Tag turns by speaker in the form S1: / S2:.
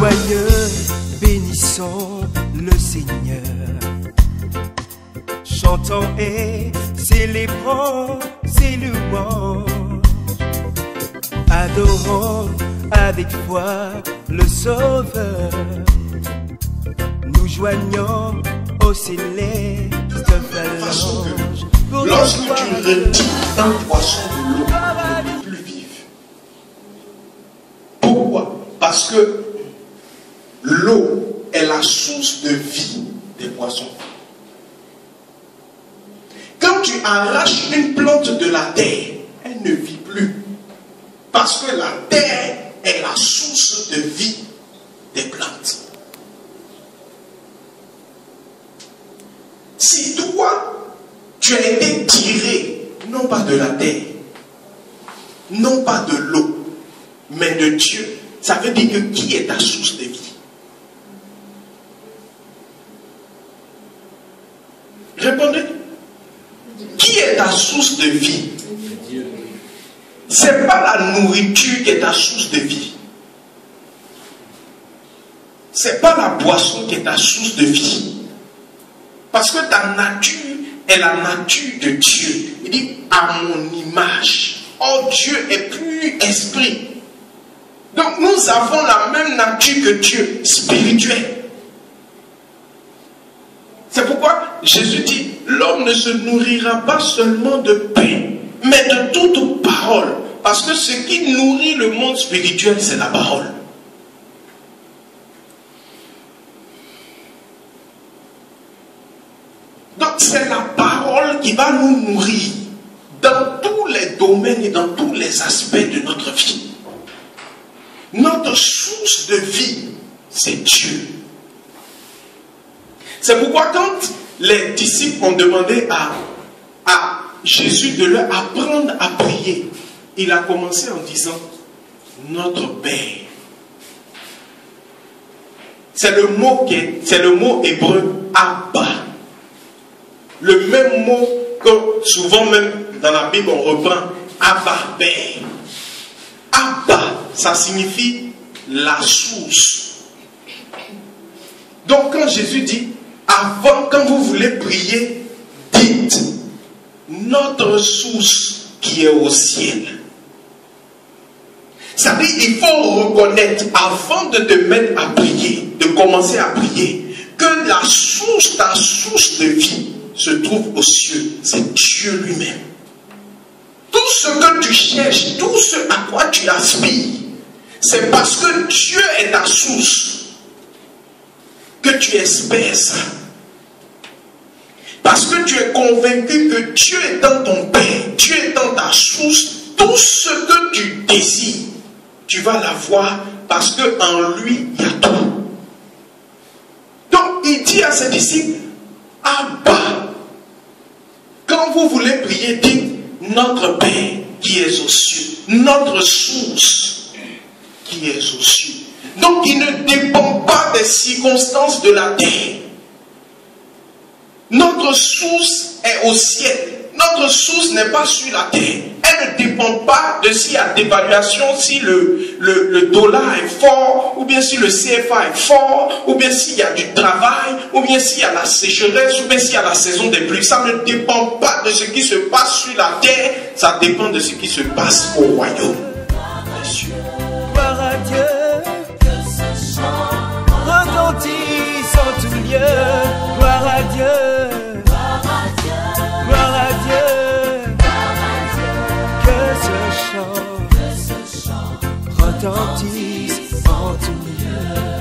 S1: joyeux, bénissons le Seigneur. Chantons et célébrons ses louanges. Adorons avec foi le Sauveur. Nous joignons au céleste phalange.
S2: Lorsque tu retires un poisson de l'eau, il n'est plus vif. Pourquoi? Parce que l'eau est la source de vie des poissons. Quand tu arraches une plante de la terre, elle ne vit plus. Parce que la terre est la source de vie des plantes. Si toi, tu as été tiré, non pas de la terre, non pas de l'eau, mais de Dieu, ça veut dire que qui est ta source de vie? Répondez. Qui est ta source de vie? Ce n'est pas la nourriture qui est ta source de vie. Ce n'est pas la boisson qui est ta source de vie. Parce que ta nature est la nature de Dieu. Il dit à mon image. Or Dieu est plus esprit. Donc nous avons la même nature que Dieu, spirituelle. C'est pourquoi Jésus dit, l'homme ne se nourrira pas seulement de pain, mais de toute parole. Parce que ce qui nourrit le monde spirituel, c'est la parole. Donc c'est la parole qui va nous nourrir dans tous les domaines et dans tous les aspects de notre vie. Notre source de vie, c'est Dieu. C'est pourquoi quand les disciples ont demandé à Jésus de leur apprendre à prier, il a commencé en disant notre Père. C'est le mot hébreu Abba. Le même mot que souvent même dans la Bible on reprend Abba Père. Abba, ça signifie la source. Donc quand Jésus dit avant, quand vous voulez prier, dites notre source qui est au ciel. Ça veut dire qu'il faut reconnaître avant de te mettre à prier, de commencer à prier, que la source, ta source de vie se trouve aux cieux. C'est Dieu lui-même. Tout ce que tu cherches, tout ce à quoi tu aspires, c'est parce que Dieu est ta source que tu espères ça. Parce que tu es convaincu que Dieu est dans ton Père, Dieu est dans ta source, tout ce que tu désires, tu vas l'avoir parce qu'en lui, il y a tout. Donc, il dit à ses disciples, Abba, quand vous voulez prier, dites notre Père qui est aux cieux, notre source qui est aux cieux. Donc, il ne dépend pas des circonstances de la terre. Notre source est au ciel. Notre source n'est pas sur la terre. Elle ne dépend pas de s'il y a dévaluation, si le dollar est fort, ou bien si le CFA est fort, ou bien s'il y a du travail, ou bien s'il y a la sécheresse, ou bien s'il y a la saison des pluies. Ça ne dépend pas de ce qui se passe sur la terre, ça dépend de ce qui se passe au royaume.
S1: Gloire à Dieu, que ce chant retentisse en tout lieu. Gloire à Dieu. Retentisse en tout lieu.